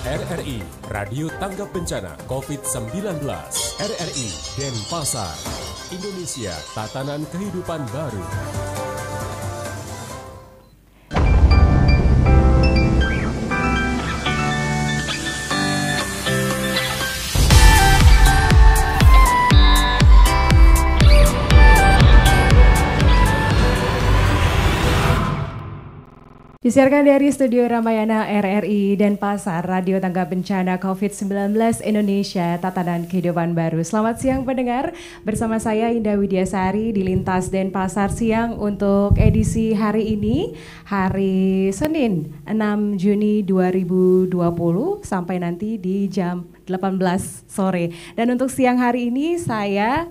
RRI, Radio Tanggap Bencana COVID-19. RRI Denpasar, Indonesia, tatanan kehidupan baru. Disiarkan dari Studio Ramayana RRI Denpasar, Radio Tanggap Bencana COVID-19 Indonesia, tatanan kehidupan baru. Selamat siang pendengar, bersama saya Indah Widiasari di Lintas Denpasar Siang untuk edisi hari ini, hari Senin 6 Juni 2020 sampai nanti di jam 18 sore. Dan untuk siang hari ini saya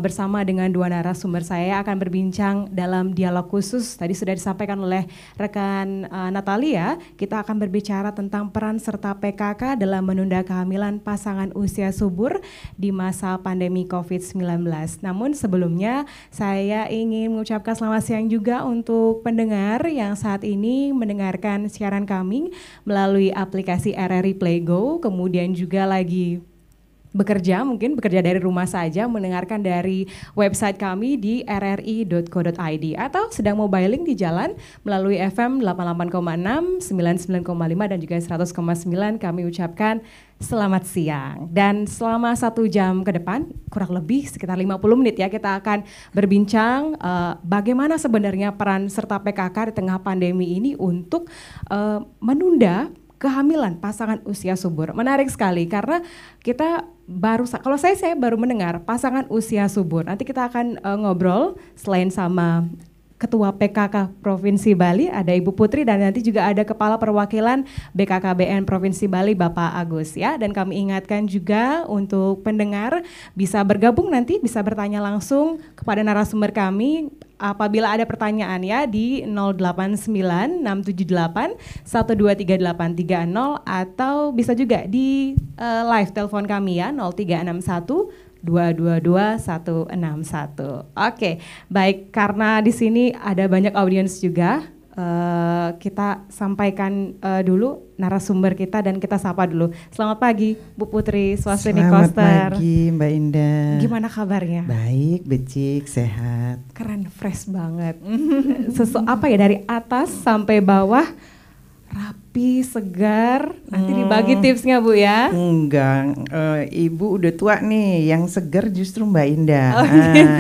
bersama dengan dua narasumber saya akan berbincang dalam dialog khusus. Tadi sudah disampaikan oleh rekan Natalia, kita akan berbicara tentang peran serta PKK dalam menunda kehamilan pasangan usia subur di masa pandemi COVID-19. Namun sebelumnya saya ingin mengucapkan selamat siang juga untuk pendengar yang saat ini mendengarkan siaran kami melalui aplikasi RRI Playgo, kemudian juga lagi mungkin bekerja dari rumah saja, mendengarkan dari website kami di rri.co.id atau sedang mobiling di jalan melalui FM 88,6, 99,5 dan juga 100,9. Kami ucapkan selamat siang. Dan selama 1 jam ke depan, kurang lebih sekitar 50 menit ya, kita akan berbincang bagaimana sebenarnya peran serta PKK di tengah pandemi ini untuk menunda kehamilan pasangan usia subur. Menarik sekali karena kita kalau saya baru mendengar pasangan usia subur. Nanti kita akan ngobrol selain sama Ketua PKK Provinsi Bali, ada Ibu Putri, dan nanti juga ada Kepala Perwakilan BKKBN Provinsi Bali, Bapak Agus ya. Dan kami ingatkan juga untuk pendengar bisa bergabung nanti, bisa bertanya langsung kepada narasumber kami apabila ada pertanyaan ya di 089678123830 atau bisa juga di live telepon kami ya 0361 222-161. Oke, baik, karena di sini ada banyak audiens juga, kita sampaikan dulu narasumber kita dan kita sapa dulu. Selamat pagi Bu Putri Swastini Koster. Selamat pagi Mbak Indah. Gimana kabarnya? Baik, becik, sehat. Keren, fresh banget. Apa ya, dari atas sampai bawah rapi, segar. Nanti dibagi tipsnya Bu ya. Enggak, Ibu udah tua nih, yang segar justru Mbak Indah.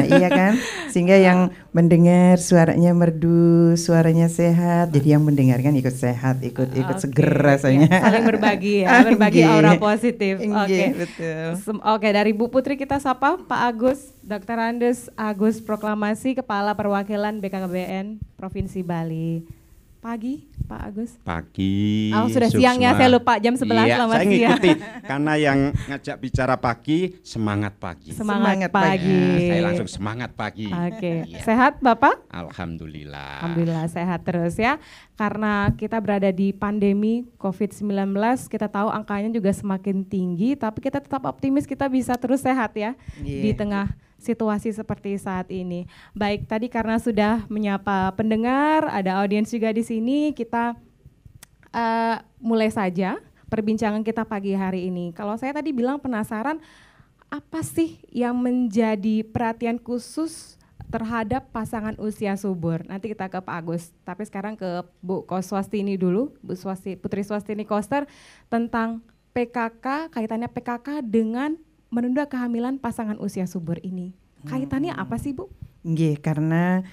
Iya kan? Sehingga yang mendengar suaranya merdu, suaranya sehat. Jadi yang mendengarkan ikut sehat, ikut seger rasanya. Ya, saling berbagi ya, berbagi aura positif. Oke, betul. Oke, dari Bu Putri kita sapa Pak Agus, Dr. Andes Agus Proklamasi, Kepala Perwakilan BKKBN Provinsi Bali. Pagi, Pak Agus. Pagi. Oh, sudah siang ya, saya lupa jam 11. Iya, selamat saya siang. ngikuti karena yang ngajak bicara pagi, semangat pagi. Semangat pagi. Ya, saya langsung semangat pagi. Oke. Ya. Sehat Bapak? Alhamdulillah. Alhamdulillah sehat terus ya. Karena kita berada di pandemi COVID-19, kita tahu angkanya juga semakin tinggi, tapi kita tetap optimis kita bisa terus sehat ya di tengah situasi seperti saat ini. Baik, tadi karena sudah menyapa pendengar, ada audiens juga di sini, kita mulai saja perbincangan kita pagi hari ini. Kalau saya tadi bilang penasaran, apa sih yang menjadi perhatian khusus terhadap pasangan usia subur? Nanti kita ke Pak Agus, tapi sekarang ke Bu Swastini dulu, Putri Swastini Koster, tentang PKK, kaitannya PKK dengan menunda kehamilan pasangan usia subur ini. Kaitannya apa sih Bu? Nggih, karena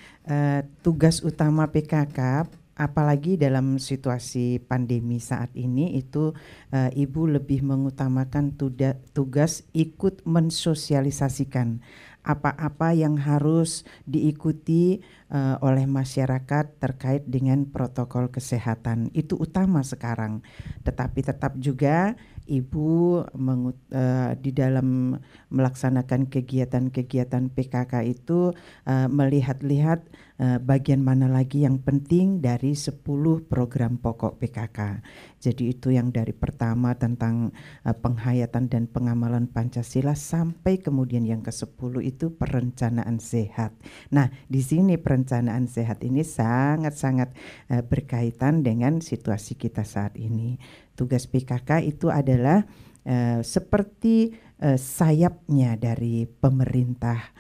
tugas utama PKK apalagi dalam situasi pandemi saat ini itu Ibu lebih mengutamakan tugas ikut mensosialisasikan apa-apa yang harus diikuti oleh masyarakat terkait dengan protokol kesehatan. Itu utama sekarang. Tetapi tetap juga Ibu di dalam melaksanakan kegiatan-kegiatan PKK itu melihat-lihat bagian mana lagi yang penting dari 10 program pokok PKK. Jadi itu yang dari pertama tentang penghayatan dan pengamalan Pancasila sampai kemudian yang ke-10 itu perencanaan sehat. Nah, di sini perencanaan sehat ini sangat-sangat berkaitan dengan situasi kita saat ini. Tugas PKK itu adalah seperti sayapnya dari pemerintah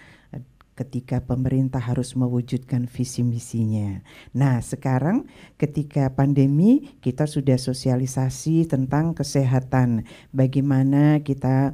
ketika pemerintah harus mewujudkan visi misinya. Nah, sekarang ketika pandemi kita sudah sosialisasi tentang kesehatan, bagaimana kita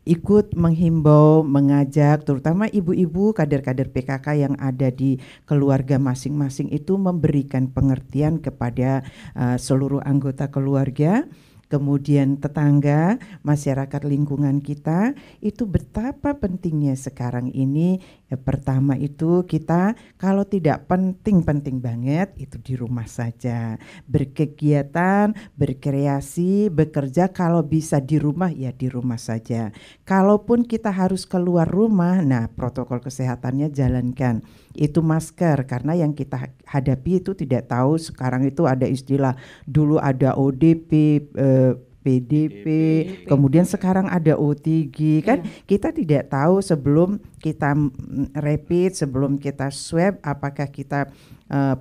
ikut menghimbau, mengajak terutama ibu-ibu kader-kader PKK yang ada di keluarga masing-masing itu memberikan pengertian kepada seluruh anggota keluarga, kemudian tetangga, masyarakat lingkungan kita, itu betapa pentingnya sekarang ini. Pertama itu kita kalau tidak penting-penting banget itu di rumah saja, berkegiatan, berkreasi, bekerja kalau bisa di rumah ya di rumah saja. Kalaupun kita harus keluar rumah, nah protokol kesehatannya jalankan. Itu masker, karena yang kita hadapi itu tidak tahu sekarang itu ada istilah, dulu ada ODP, PDP, kemudian sekarang ada OTG kan. Kita tidak tahu sebelum kita rapid, sebelum kita swab apakah kita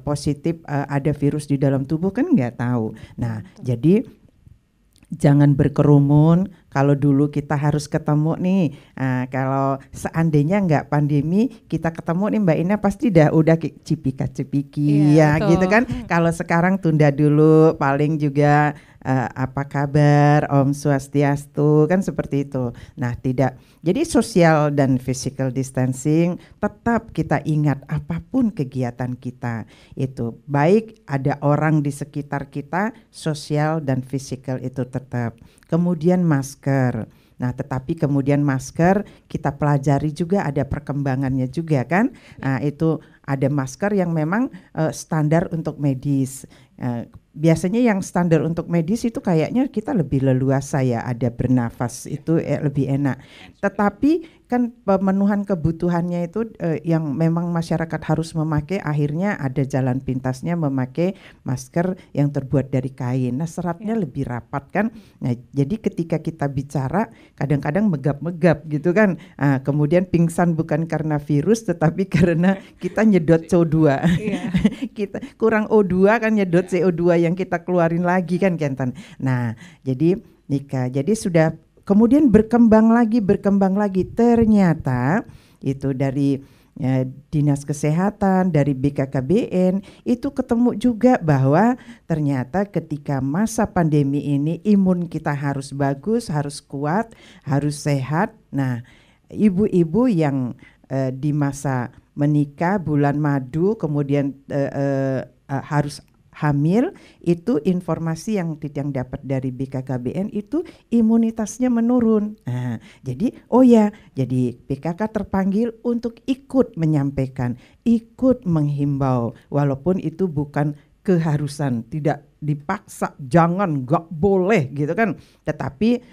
positif ada virus di dalam tubuh, kan nggak tahu. Nah, jadi jangan berkerumun. Kalau dulu kita harus ketemu nih, kalau seandainya nggak pandemi kita ketemu nih Mbak Ina pasti udah cipika-cipiki ya betul. Gitu kan. Kalau sekarang tunda dulu, paling juga apa kabar, Om Swastiastu, kan seperti itu. Nah, tidak. Jadi social dan physical distancing tetap kita ingat apapun kegiatan kita itu, baik ada orang di sekitar kita, sosial dan physical itu tetap. Kemudian masker. Nah, tetapi kemudian masker kita pelajari juga ada perkembangannya juga kan. Nah, itu ada masker yang memang standar untuk medis. Biasanya yang standar untuk medis itu kayaknya kita lebih leluasa ya, ada bernafas itu lebih enak. Tetapi kan pemenuhan kebutuhannya itu yang memang masyarakat harus memakai, akhirnya ada jalan pintasnya memakai masker yang terbuat dari kain. Nah, seratnya lebih rapat kan. Nah, jadi ketika kita bicara kadang-kadang megap-megap gitu kan. Kemudian pingsan bukan karena virus tetapi karena kita nyedot CO2. Kita kurang O2 kan, nyedot CO2 yang kita keluarin lagi kan Kenten. Nah, jadi Nika, jadi sudah kemudian berkembang lagi. Ternyata itu dari Dinas Kesehatan, dari BKKBN itu ketemu juga bahwa ternyata ketika masa pandemi ini imun kita harus bagus, harus kuat, harus sehat. Nah, ibu-ibu yang di masa menikah, bulan madu, kemudian harus hamil, itu informasi yang dapat dari BKKBN itu imunitasnya menurun. Nah, jadi jadi PKK terpanggil untuk ikut menyampaikan, ikut menghimbau, walaupun itu bukan keharusan, tidak dipaksa, jangan, nggak boleh gitu kan, tetapi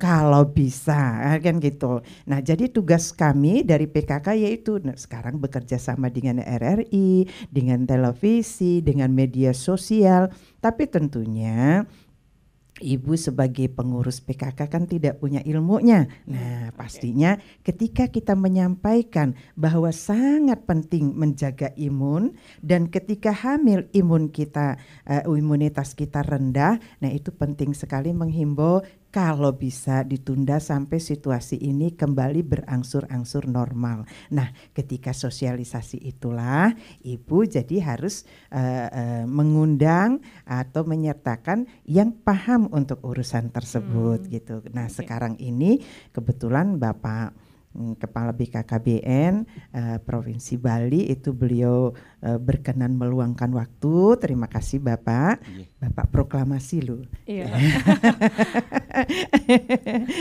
kalau bisa kan gitu. Nah, jadi tugas kami dari PKK yaitu sekarang bekerja sama dengan RRI, dengan televisi, dengan media sosial. Tapi tentunya Ibu sebagai pengurus PKK kan tidak punya ilmunya. Nah, pastinya ketika kita menyampaikan bahwa sangat penting menjaga imun, dan ketika hamil imunitas kita rendah, nah itu penting sekali menghimbau kalau bisa ditunda sampai situasi ini kembali berangsur-angsur normal. Nah, ketika sosialisasi itulah Ibu jadi harus mengundang atau menyertakan yang paham untuk urusan tersebut gitu. Nah, sekarang ini kebetulan Bapak Kepala BKKBN Provinsi Bali itu beliau berkenan meluangkan waktu. Terima kasih Bapak. Bapak proklamasi loh. Iya.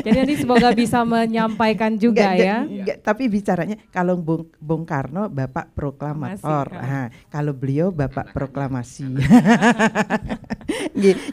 Jadi nanti semoga bisa menyampaikan juga enggak, tapi bicaranya kalau Bung Karno Bapak proklamator. Kalau beliau Bapak proklamasi.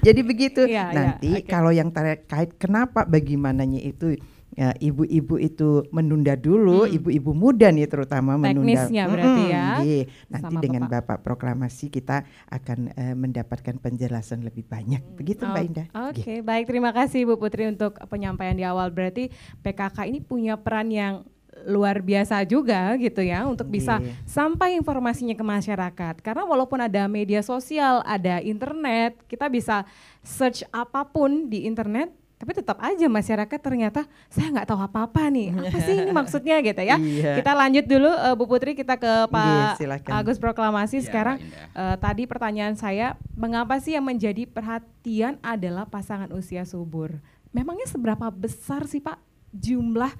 Jadi begitu. Nanti kalau yang terkait kenapa bagaimananya itu ibu-ibu itu menunda dulu, ibu-ibu muda nih terutama teknisnya berarti ya. Nanti sama dengan Bapak proklamasi kita akan mendapatkan penjelasan lebih banyak. Begitu Mbak Indah. Oke, baik, terima kasih Bu Putri untuk penyampaian di awal. Berarti PKK ini punya peran yang luar biasa juga gitu ya untuk bisa Iya. sampai informasinya ke masyarakat. Karena walaupun ada media sosial, ada internet, kita bisa search apapun di internet, tapi tetap aja masyarakat ternyata saya nggak tahu apa-apa nih. Apa sih ini maksudnya gitu ya. Iya. Kita lanjut dulu Bu Putri, kita ke Pak silakan. Agus Proklamasi Iya, sekarang. Mbak Indah. Tadi pertanyaan saya, mengapa sih yang menjadi perhatian adalah pasangan usia subur? Memangnya seberapa besar sih Pak jumlah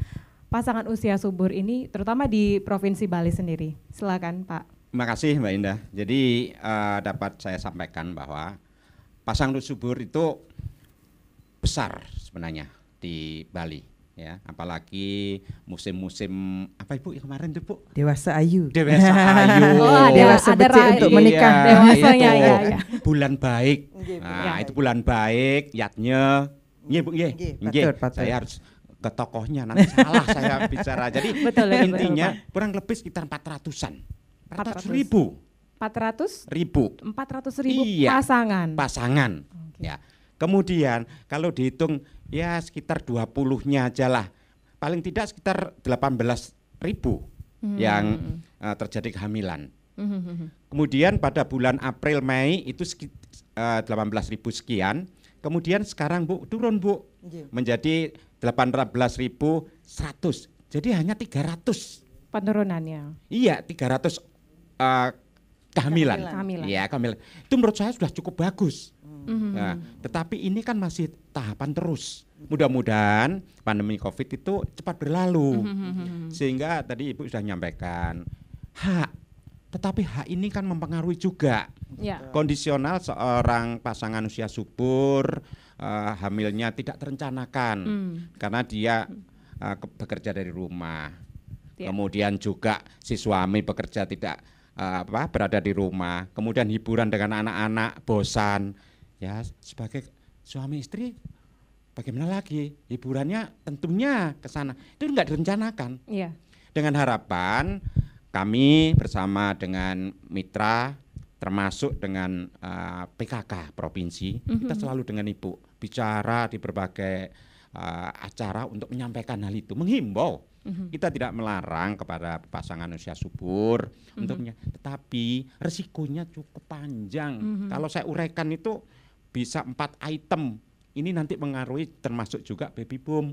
pasangan usia subur ini, terutama di Provinsi Bali sendiri? Silakan Pak. Terima kasih Mbak Indah. Jadi dapat saya sampaikan bahwa pasangan subur itu besar sebenarnya di Bali, ya. Apalagi musim-musim apa Ibu yang kemarin tuh Bu? Dewasa ayu. Dewasa ayu. Oh, Dewasa becek untuk menikah. Dewasanya, itu ya. bulan baik. Nggih, Bu. Nah, Ya. itu bulan baik, yatnya. Nggih Bu, nggih. Nggih, Nggih. patut. Saya harus ke tokohnya, nanti salah saya bicara. Jadi Betul, intinya betul, kurang lebih sekitar 400-an. 400. 400 ribu. 400 ribu Iya. pasangan. Pasangan. Ya. Kemudian kalau dihitung ya sekitar 20-nya aja lah. Paling tidak sekitar 18 ribu yang terjadi kehamilan. Kemudian pada bulan April Mei itu 18 ribu sekian. Kemudian sekarang Bu turun Bu menjadi 18.100. Jadi hanya 300. Penurunannya. Iya, 300 kehamilan. Kehamilan. Iya, kehamilan. Itu menurut saya sudah cukup bagus. Nah, tetapi ini kan masih tahapan terus. Mudah-mudahan pandemi Covid itu cepat berlalu. Sehingga tadi Ibu sudah menyampaikan hak. Tetapi hak ini kan mempengaruhi juga. Ya. Kondisional seorang pasangan usia subur, hamilnya tidak terencanakan karena dia bekerja dari rumah. Ya. Kemudian juga si suami bekerja tidak berada di rumah. Kemudian hiburan dengan anak-anak bosan. Ya, sebagai suami istri bagaimana lagi? Hiburannya tentunya ke sana. Itu enggak direncanakan. Iya. Dengan harapan kami bersama dengan mitra termasuk dengan PKK provinsi, kita selalu dengan Ibu bicara di berbagai acara untuk menyampaikan hal itu, menghimbau. Kita tidak melarang kepada pasangan usia subur untuknya, tetapi resikonya cukup panjang. Kalau saya uraikan itu bisa 4 item. Ini nanti mengaruhi termasuk juga baby boom.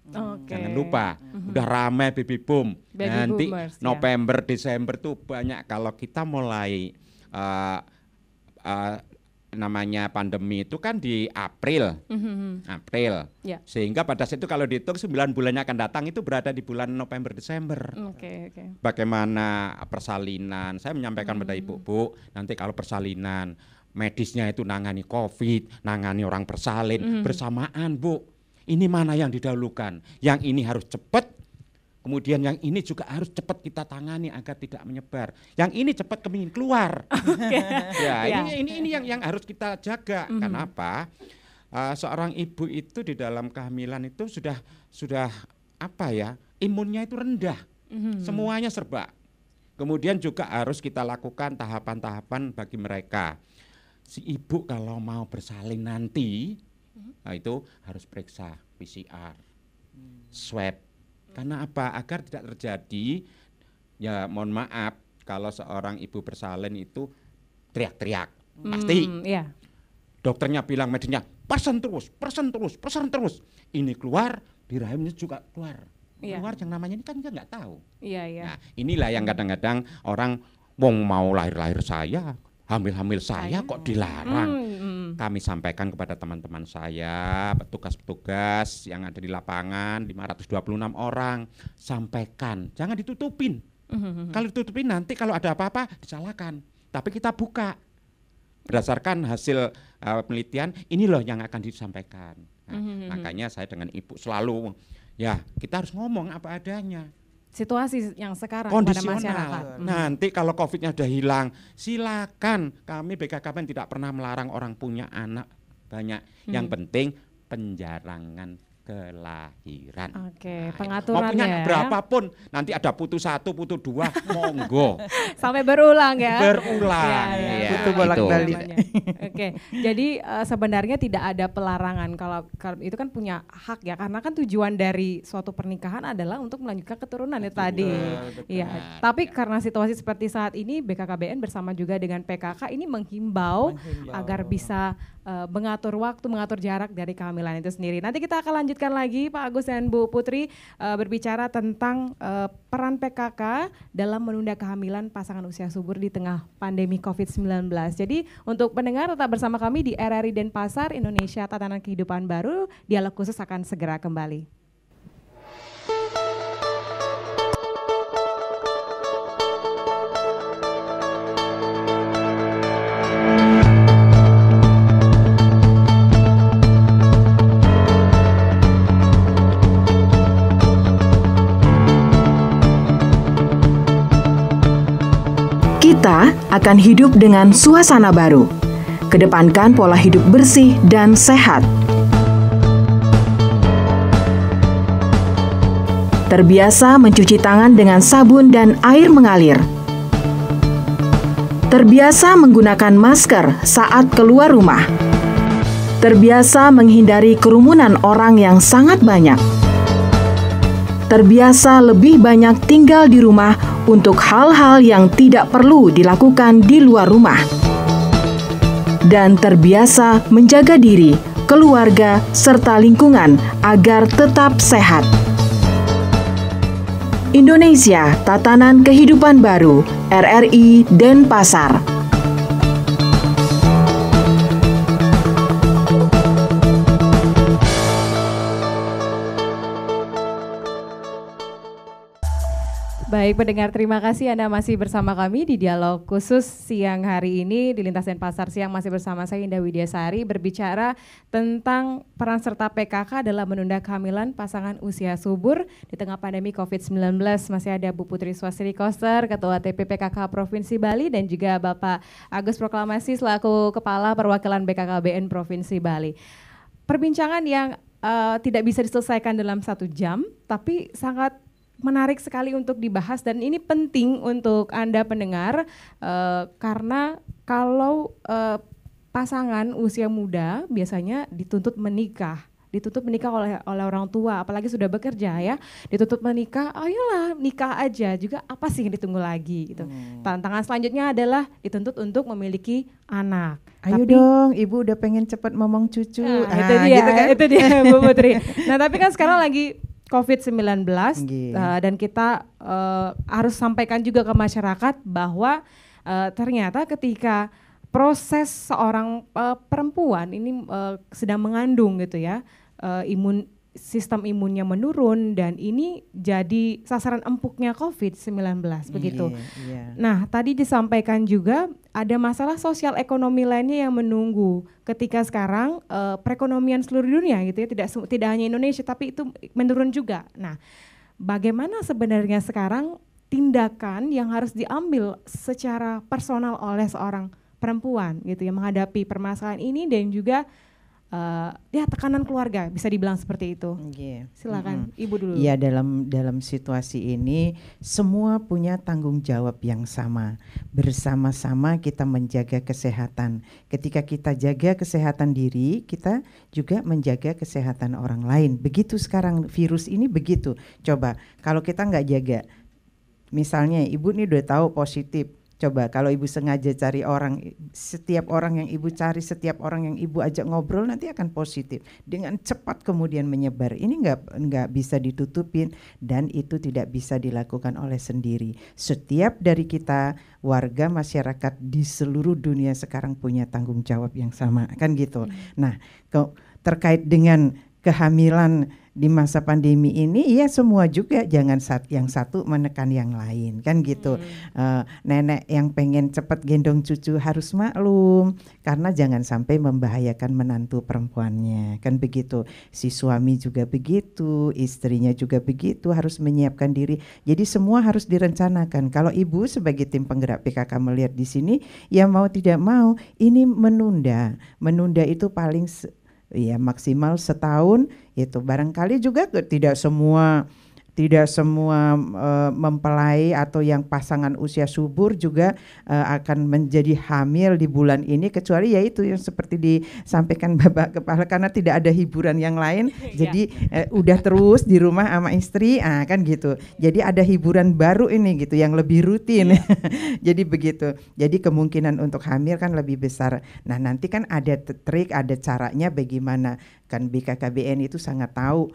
Oke. Jangan lupa, udah ramai baby boom. Baby Nanti boomers, ya. November, Desember tuh banyak. Kalau kita mulai namanya pandemi itu kan di April, April. Ya. Sehingga pada saat itu kalau dihitung 9 bulannya akan datang itu berada di bulan November, Desember. Oke. Bagaimana persalinan? Saya menyampaikan pada Ibu, Bu, nanti kalau persalinan medisnya itu nangani COVID, nangani orang bersalin bersamaan, Bu. Ini mana yang didahulukan? Yang ini harus cepat, kemudian yang ini juga harus cepat kita tangani agar tidak menyebar. Yang ini cepat kepingin keluar. Ya, Ya. ini yang harus kita jaga. Kenapa? Seorang ibu itu di dalam kehamilan itu sudah apa ya? Imunnya itu rendah. Semuanya serba. Kemudian juga harus kita lakukan tahapan-tahapan bagi mereka. Si ibu kalau mau bersalin nanti, nah itu harus periksa PCR, swab. Karena apa? Agar tidak terjadi, ya mohon maaf, kalau seorang ibu bersalin itu teriak-teriak. Pasti. Iya. Dokternya bilang medisnya, persen terus. Ini keluar, di rahimnya juga keluar. Iya. Keluar yang namanya ini kan kita nggak tahu. Iya. Nah, inilah yang kadang-kadang orang mau lahir-lahir saya, hamil-hamil saya kok dilarang. Kami sampaikan kepada teman-teman saya, petugas-petugas yang ada di lapangan, 526 orang, sampaikan, jangan ditutupin. Kalau ditutupin nanti kalau ada apa-apa disalahkan. Tapi kita buka. Berdasarkan hasil penelitian, ini loh yang akan disampaikan. Nah, makanya saya dengan Ibu selalu, ya kita harus ngomong apa adanya. Situasi yang sekarang pada masyarakat. Kondisional. Nanti kalau COVID-nya sudah hilang, silakan. Kami BKKBN tidak pernah melarang orang punya anak banyak. Yang penting penjarangan kelahiran. Oke, Nah, pengaturannya mau punya ya. berapapun, nanti ada putu 1, putu 2, monggo. Sampai berulang ya. Berulang. Ya, Iya, putu itu. bolak-balik. Oke, jadi sebenarnya tidak ada pelarangan kalau itu kan punya hak ya, karena kan tujuan dari suatu pernikahan adalah untuk melanjutkan keturunan itu tadi. betul. Iya. Tapi karena situasi seperti saat ini, BKKBN bersama juga dengan PKK ini menghimbau agar bisa mengatur waktu, mengatur jarak dari kehamilan itu sendiri. Nanti kita akan lanjutkan lagi Pak Agus dan Bu Putri berbicara tentang peran PKK dalam menunda kehamilan pasangan usia subur di tengah pandemi COVID-19. Jadi untuk pendengar tetap bersama kami di RRI Denpasar, Indonesia Tatanan Kehidupan Baru. Dialog khusus akan segera kembali. Kita akan hidup dengan suasana baru. Kedepankan pola hidup bersih dan sehat. Terbiasa mencuci tangan dengan sabun dan air mengalir. Terbiasa menggunakan masker saat keluar rumah. Terbiasa menghindari kerumunan orang yang sangat banyak. Terbiasa lebih banyak tinggal di rumah untuk hal-hal yang tidak perlu dilakukan di luar rumah. Dan terbiasa menjaga diri, keluarga, serta lingkungan agar tetap sehat. Indonesia Tatanan Kehidupan Baru, RRI Denpasar. Baik pendengar, terima kasih Anda masih bersama kami di dialog khusus siang hari ini di Lintas Denpasar Siang. Masih bersama saya Indah Widiasari berbicara tentang peran serta PKK dalam menunda kehamilan pasangan usia subur di tengah pandemi COVID-19. Masih ada Bu Putri Swastri Koster, Ketua TPPKK Provinsi Bali, dan juga Bapak Agus Proklamasi selaku Kepala Perwakilan BKKBN Provinsi Bali. Perbincangan yang tidak bisa diselesaikan dalam 1 jam, tapi sangat menarik sekali untuk dibahas, dan ini penting untuk Anda pendengar karena kalau pasangan usia muda biasanya dituntut menikah oleh orang tua, apalagi sudah bekerja ya, dituntut menikah, ayolah nikah aja, juga apa sih yang ditunggu lagi gitu. Tantangan selanjutnya adalah dituntut untuk memiliki anak. Ayo dong, ibu udah pengen cepat ngomong cucu. Itu dia, gitu kan? itu dia Bu Putri. Nah tapi kan sekarang lagi COVID-19 dan kita harus sampaikan juga ke masyarakat bahwa ternyata ketika proses seorang perempuan ini sedang mengandung gitu ya, sistem imunnya menurun, dan ini jadi sasaran empuknya COVID-19 begitu. Nah tadi disampaikan juga ada masalah sosial ekonomi lainnya yang menunggu ketika sekarang perekonomian seluruh dunia gitu ya, tidak hanya Indonesia tapi itu menurun juga. Nah bagaimana sebenarnya sekarang tindakan yang harus diambil secara personal oleh seorang perempuan gitu ya menghadapi permasalahan ini, dan juga ya tekanan keluarga, bisa dibilang seperti itu. Silakan Ibu dulu. Iya, dalam situasi ini semua punya tanggung jawab yang sama. Bersama-sama kita menjaga kesehatan. Ketika kita jaga kesehatan diri, kita juga menjaga kesehatan orang lain. Begitu sekarang virus ini begitu. Coba kalau kita nggak jaga, misalnya ibu nih udah tahu positif. Coba kalau ibu sengaja cari orang, setiap orang yang ibu cari, setiap orang yang ibu ajak ngobrol nanti akan positif. Dengan cepat kemudian menyebar. Ini nggak bisa ditutupin, dan itu tidak bisa dilakukan oleh sendiri. Setiap dari kita, warga masyarakat di seluruh dunia sekarang punya tanggung jawab yang sama, kan gitu. Nah, terkait dengan kehamilan di masa pandemi ini, ya semua juga jangan yang satu menekan yang lain, kan gitu. Nenek yang pengen cepat gendong cucu harus maklum, karena jangan sampai membahayakan menantu perempuannya, kan begitu. Si suami juga begitu, istrinya juga begitu, harus menyiapkan diri. Jadi semua harus direncanakan. Kalau ibu sebagai tim penggerak PKK melihat di sini, ya mau tidak mau ini menunda itu paling ya maksimal setahun. Itu barangkali juga tidak semua mempelai atau yang pasangan usia subur juga akan menjadi hamil di bulan ini, kecuali yaitu yang seperti disampaikan Bapak Kepala, karena tidak ada hiburan yang lain. Jadi udah terus di rumah sama istri, kan gitu. Jadi ada hiburan baru ini gitu yang lebih rutin. Jadi begitu. Jadi kemungkinan untuk hamil kan lebih besar. Nah, nanti kan ada trik, ada caranya bagaimana. Kan BKKBN itu sangat tahu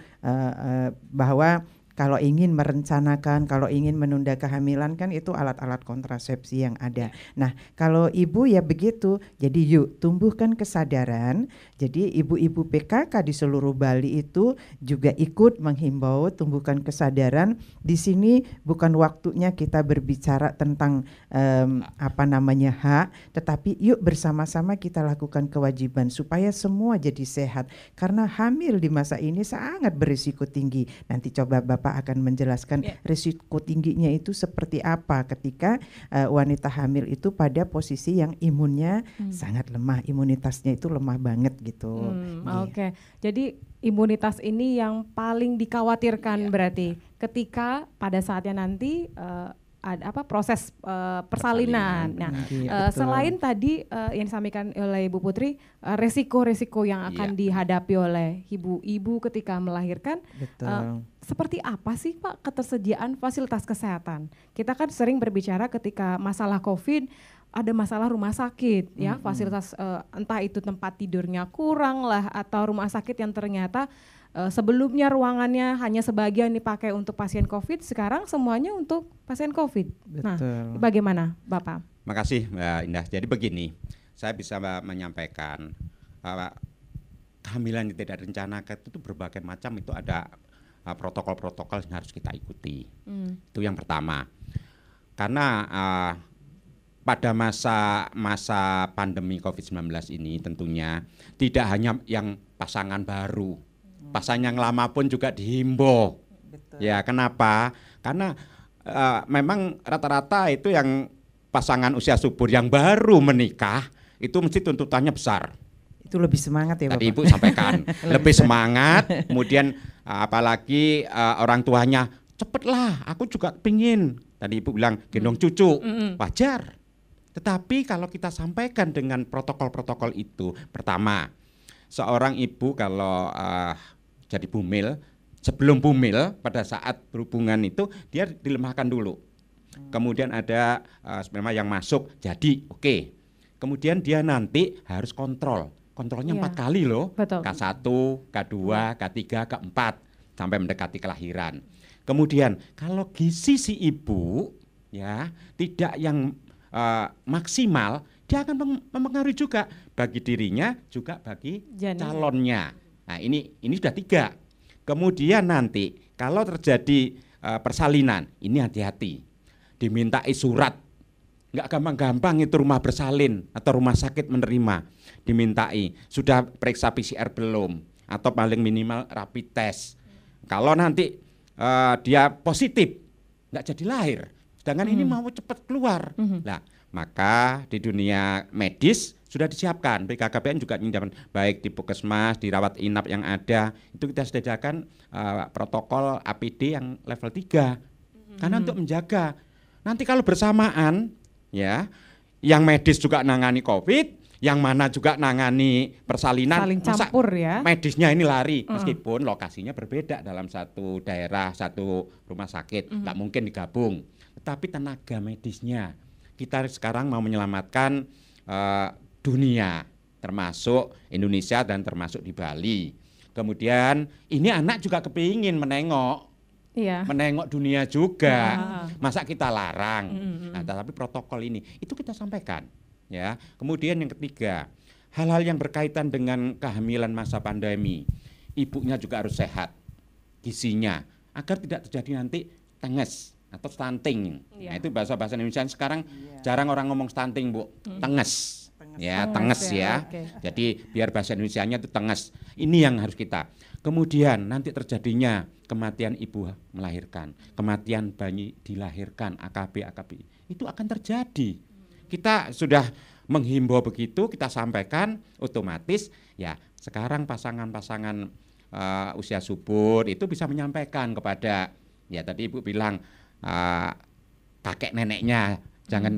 bahwa kalau ingin merencanakan, kalau ingin menunda kehamilan kan itu alat-alat kontrasepsi yang ada. Nah, kalau ibu ya begitu. Jadi yuk tumbuhkan kesadaran. Jadi ibu-ibu PKK di seluruh Bali itu juga ikut menghimbau tumbuhkan kesadaran. Di sini bukan waktunya kita berbicara tentang hak, tetapi yuk bersama-sama kita lakukan kewajiban supaya semua jadi sehat. Karena hamil di masa ini sangat berisiko tinggi. Nanti coba Bapak akan menjelaskan risiko tingginya itu seperti apa ketika wanita hamil itu pada posisi yang imunnya sangat lemah, imunitasnya itu lemah banget gitu. Oke. Jadi imunitas ini yang paling dikhawatirkan berarti ketika pada saatnya nanti ada proses persalinan. Nah, selain tadi yang disampaikan oleh Ibu Putri, resiko-resiko yang akan dihadapi oleh ibu-ibu ketika melahirkan, seperti apa sih Pak ketersediaan fasilitas kesehatan? Kita kan sering berbicara ketika masalah COVID, ada masalah rumah sakit, ya fasilitas entah itu tempat tidurnya kurang lah, atau rumah sakit yang ternyata sebelumnya ruangannya hanya sebagian dipakai untuk pasien COVID, sekarang semuanya untuk pasien COVID. Betul. Nah, bagaimana Bapak? Makasih Mbak Indah. Jadi begini, saya bisa menyampaikan bahwa kehamilan yang tidak direncanakan itu berbagai macam, itu ada protokol-protokol yang harus kita ikuti. Itu yang pertama. Karena pada masa pandemi COVID-19 ini tentunya tidak hanya yang pasangan baru, pasangan yang lama pun juga dihimbau. Ya, kenapa? Karena memang rata-rata itu yang pasangan usia subur yang baru menikah itu mesti tuntutannya besar. Itu lebih semangat ya Bapak. Tadi Ibu sampaikan lebih semangat, kemudian apalagi orang tuanya, cepetlah, aku juga pingin. Tadi Ibu bilang gendong cucu, wajar. Tetapi kalau kita sampaikan dengan protokol-protokol itu, pertama, seorang ibu kalau jadi bumil, sebelum bumil pada saat berhubungan itu dia dilemahkan dulu. Kemudian ada sperma yang masuk, jadi oke. Kemudian dia nanti harus kontrolnya 4 kali loh. Betul. K1, K2, K3, K4 sampai mendekati kelahiran. Kemudian kalau gizi si ibu ya tidak yang maksimal, dia akan mempengaruhi juga bagi dirinya juga bagi calonnya. Nah ini sudah 3. Kemudian nanti kalau terjadi persalinan, ini hati-hati, dimintai surat, nggak gampang-gampang itu rumah bersalin atau rumah sakit menerima, dimintai sudah periksa PCR belum atau paling minimal rapid test. Kalau nanti dia positif, nggak jadi lahir. Sedangkan ini mau cepat keluar. Nah, maka di dunia medis sudah disiapkan. BKKBN juga menyiapkan baik di puskesmas, di rawat inap yang ada, itu kita sediakan protokol APD yang level 3. Karena untuk menjaga. Nanti kalau bersamaan ya, yang medis juga nangani COVID, yang mana juga nangani persalinan, saling campur ya. Medisnya ini lari, meskipun lokasinya berbeda dalam satu daerah, satu rumah sakit, nggak mungkin digabung. Tetapi tenaga medisnya, kita sekarang mau menyelamatkan dunia, termasuk Indonesia dan termasuk di Bali. Kemudian ini anak juga kepingin menengok dunia juga. Masa kita larang? Nah, tapi protokol ini itu kita sampaikan, ya. Kemudian yang ketiga, hal-hal yang berkaitan dengan kehamilan masa pandemi, ibunya juga harus sehat, gizinya, agar tidak terjadi nanti tenges atau stunting. Nah, itu bahasa Indonesia sekarang jarang orang ngomong stunting, Bu. Tenges. Ya, tenges ya. Okay. Jadi biar bahasa Indonesianya itu tenges. Ini yang harus kita. Kemudian nanti terjadinya kematian ibu melahirkan, kematian bayi dilahirkan, AKB. Itu akan terjadi. Kita sudah menghimbau begitu, kita sampaikan, otomatis Ya, sekarang pasangan-pasangan usia subur itu bisa menyampaikan kepada, ya tadi Ibu bilang kakek neneknya,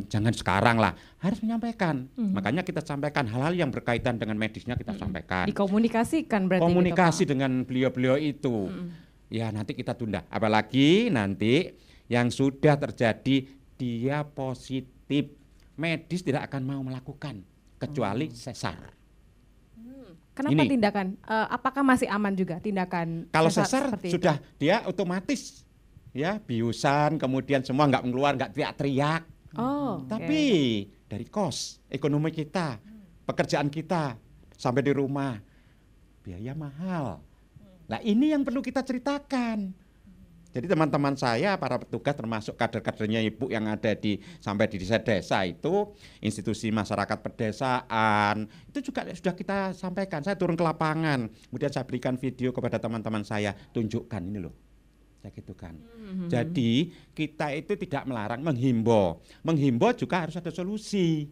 jangan sekarang lah, harus menyampaikan. Makanya kita sampaikan hal-hal yang berkaitan dengan medisnya kita sampaikan. Dikomunikasikan berarti Komunikasi gitu, Pak. dengan beliau-beliau itu. Ya nanti kita tunda. Apalagi nanti yang sudah terjadi dia positif, medis tidak akan mau melakukan kecuali sesar. Kenapa Ini. tindakan? Apakah masih aman juga tindakan Kalau sesar seperti sudah itu? dia otomatis ya biusan, kemudian semua nggak keluar, nggak teriak-teriak. Oh, Tapi dari kos ekonomi kita, pekerjaan kita sampai di rumah biaya mahal. Nah ini yang perlu kita ceritakan. Jadi teman-teman saya, para petugas termasuk kader-kadernya Ibu yang ada sampai di desa-desa itu, institusi masyarakat pedesaan, itu juga sudah kita sampaikan. Saya turun ke lapangan, kemudian saya berikan video kepada teman-teman saya, tunjukkan ini loh. Saya gitu kan. Jadi kita itu tidak melarang, menghimbau. Menghimbau juga harus ada solusi.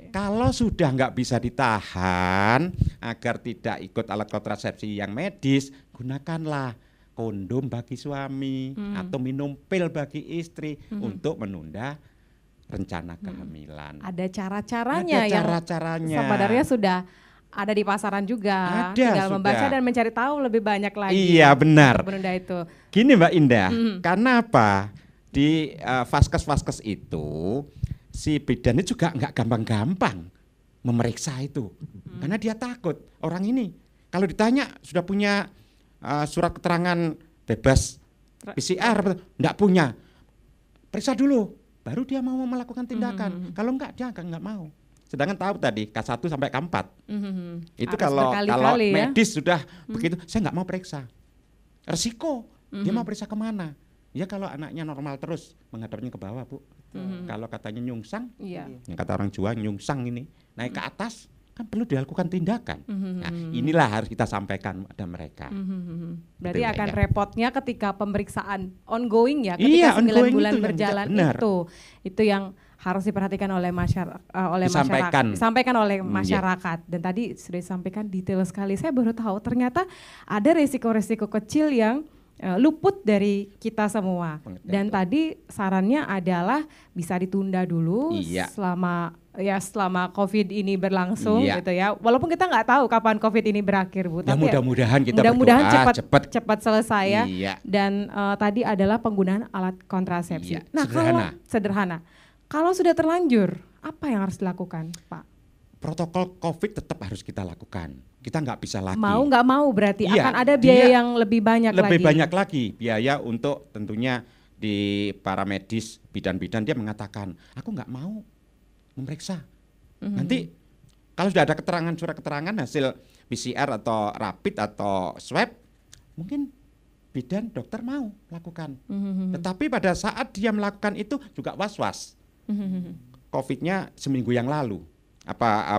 Kalau sudah nggak bisa ditahan agar tidak ikut alat kontrasepsi yang medis, gunakanlah kondom bagi suami atau minum pil bagi istri untuk menunda rencana kehamilan. Ada cara-caranya Ada yang cara-caranya. sebenarnya sudah ada di pasaran juga. Ada, Tinggal sudah. membaca dan mencari tahu lebih banyak lagi. Iya benar. untuk menunda itu. Gini Mbak Indah, karena apa? Di vaskes-vaskes itu si bidan itu juga nggak gampang-gampang memeriksa itu, karena dia takut orang ini kalau ditanya sudah punya surat keterangan bebas PCR, enggak punya, periksa dulu, baru dia mau melakukan tindakan. Kalau enggak dia nggak mau. Sedangkan tahu tadi K1 sampai K4 itu Harus kalau berkali-kali ya. medis sudah begitu, saya nggak mau periksa, resiko. Dia mau periksa kemana? Ya kalau anaknya normal terus menghadapnya ke bawah Bu. Kalau katanya nyungsang, Iya. yang kata orang Jawa nyungsang ini naik ke atas, kan perlu dilakukan tindakan. Nah, inilah harus kita sampaikan pada mereka. Berarti Betul, akan ya. repotnya ketika pemeriksaan ongoing ya, Iya, ketika 9 ongoing bulan itu yang berjalan benar. itu yang harus diperhatikan oleh Disampaikan. disampaikan oleh Iya. masyarakat. Dan tadi sudah disampaikan detail sekali. Saya baru tahu ternyata ada resiko-resiko kecil yang luput dari kita semua. Dan tadi sarannya adalah bisa ditunda dulu Iya. selama COVID ini berlangsung Iya. gitu ya. Walaupun kita nggak tahu kapan COVID ini berakhir, Bu. Ya Tapi mudah-mudahan kita mudah-mudahan berdoa cepat selesai ya. Iya. Dan tadi adalah penggunaan alat kontrasepsi. Iya, Nah, sederhana. Kalau sudah terlanjur, apa yang harus dilakukan, Pak? Protokol COVID tetap harus kita lakukan. Kita nggak bisa lagi. Mau nggak mau berarti Iya, akan ada biaya dia yang lebih banyak lebih lagi. banyak lagi biaya untuk tentunya di para medis bidan-bidan dia mengatakan aku nggak mau memeriksa. Nanti kalau sudah ada surat keterangan hasil PCR atau rapid atau swab, mungkin bidan dokter mau lakukan. Tetapi pada saat dia melakukan itu juga was-was. COVID-nya seminggu yang lalu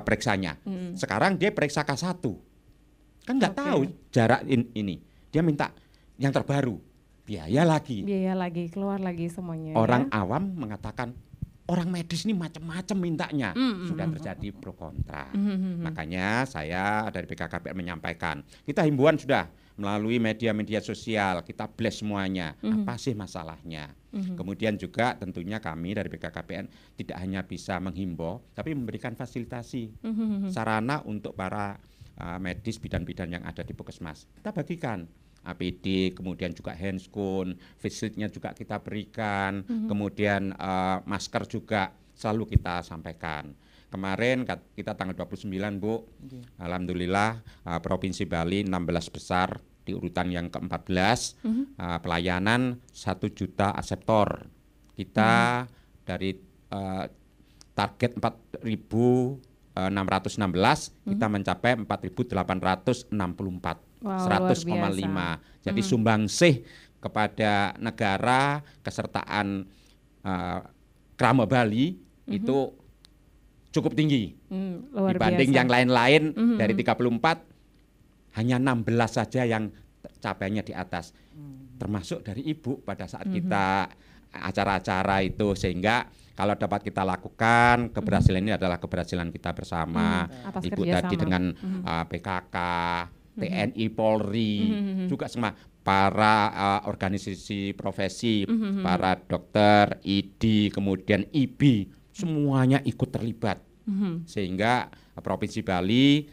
periksanya. Sekarang dia periksa K1. Kan nggak tahu jarak ini. Dia minta yang terbaru. Biaya lagi. Keluar lagi semuanya. Orang ya. awam mengatakan orang medis ini macam-macam mintanya. Sudah terjadi pro kontra. Makanya saya dari BKKBN menyampaikan, kita himbauan sudah melalui media-media sosial, kita blast semuanya. Apa sih masalahnya? Kemudian juga tentunya kami dari BKKBN tidak hanya bisa menghimbau, tapi memberikan fasilitasi sarana untuk para medis bidan-bidan yang ada di Puskesmas. Kita bagikan APD, kemudian juga handscoon, face shieldnya juga kita berikan, kemudian masker juga selalu kita sampaikan. Kemarin kita tanggal 29 Bu, alhamdulillah Provinsi Bali 16 besar di urutan yang ke-14, pelayanan 1 juta aseptor. Kita dari target 4.616 kita mencapai 4.864. Wow, 100,5. Jadi sumbangsih kepada negara kesertaan Krama Bali itu cukup tinggi. Luar Dibanding biasa. yang lain-lain dari 34 hanya 16 saja yang capaiannya di atas. Termasuk dari Ibu pada saat kita acara-acara itu, sehingga kalau dapat kita lakukan, keberhasilan ini adalah keberhasilan kita bersama. Atas Ibu kerjasama. tadi dengan PKK, TNI, Polri, juga semua para organisasi profesi, para dokter, ID, kemudian IB, semuanya ikut terlibat. Sehingga Provinsi Bali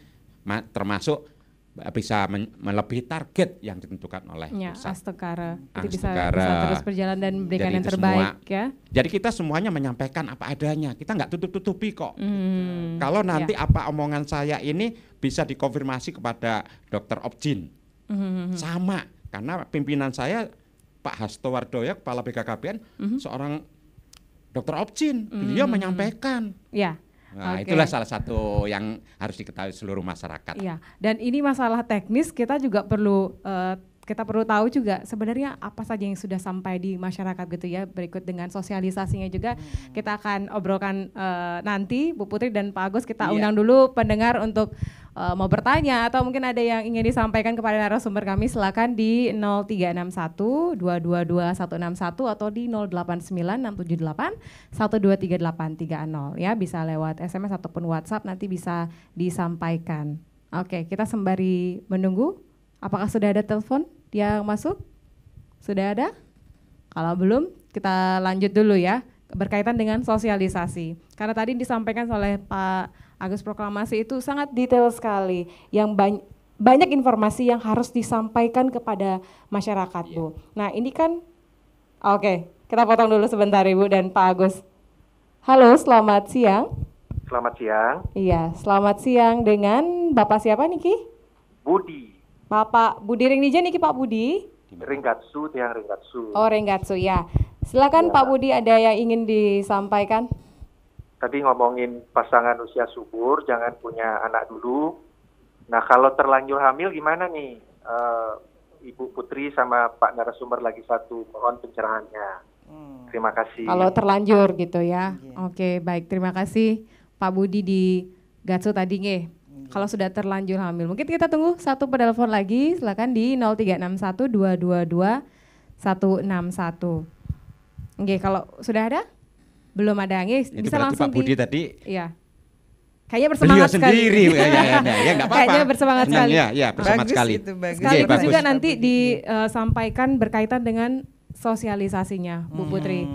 termasuk bisa melebihi target yang ditentukan oleh pusat. Astekara. Jadi bisa Astekara. terus berjalan dan memberikan Jadi yang itu terbaik ya. Jadi kita semuanya menyampaikan apa adanya. Kita nggak tutup-tutupi kok. Kalau nanti apa omongan saya ini bisa dikonfirmasi kepada Dr. Opjin. Sama, karena pimpinan saya Pak Hasto Wardoyo, Kepala BKKBN, seorang Dr. Opjin. Beliau menyampaikan. Ya. Nah, itulah salah satu yang harus diketahui seluruh masyarakat. Iya, dan ini masalah teknis kita juga perlu tahu juga sebenarnya apa saja yang sudah sampai di masyarakat gitu ya. Berikut dengan sosialisasinya juga kita akan obrolkan nanti Bu Putri dan Pak Agus. Kita undang dulu pendengar untuk mau bertanya atau mungkin ada yang ingin disampaikan kepada narasumber kami, silakan di 0361 222 161 atau di 089 678 1238330 ya, bisa lewat SMS ataupun WhatsApp nanti bisa disampaikan. Oke, kita sembari menunggu, apakah sudah ada telepon yang masuk? Sudah ada? Kalau belum, kita lanjut dulu ya, berkaitan dengan sosialisasi. Karena tadi disampaikan oleh Pak Agus proklamasi itu sangat detail sekali, yang banyak informasi yang harus disampaikan kepada masyarakat, Bu. Nah ini kan, oke, kita potong dulu sebentar Ibu dan Pak Agus. Halo, selamat siang. Selamat siang. Iya, selamat siang dengan Bapak siapa niki? Budi. Bapak Budi Ringdija niki Pak Budi? Ringgatsu, Tiang Ringgatsu. Oh Ringgatsu ya. Silakan Ya. Pak Budi, ada yang ingin disampaikan? Tadi ngomongin pasangan usia subur, jangan punya anak dulu. Nah kalau terlanjur hamil gimana nih? Ibu Putri sama Pak narasumber lagi satu, mohon pencerahannya. Terima kasih. Kalau terlanjur gitu ya. Oke, baik, terima kasih Pak Budi di Gatsu tadi nge. Kalau sudah terlanjur hamil, mungkin kita tunggu satu penelpon lagi, silakan di 0361 222 161. Oke, kalau sudah ada? Belum ada, nge. Itu Bisa berarti langsung Pak Budi tadi Iya. Kayaknya beliau bersemangat sekali. sendiri, ya nggak apa-apa. Kayaknya bersemangat Senang, sekali. Ya, bersemangat Bagus sekali. itu, bagus. Sekaligus bagus. juga nanti disampaikan berkaitan dengan sosialisasinya Bu Putri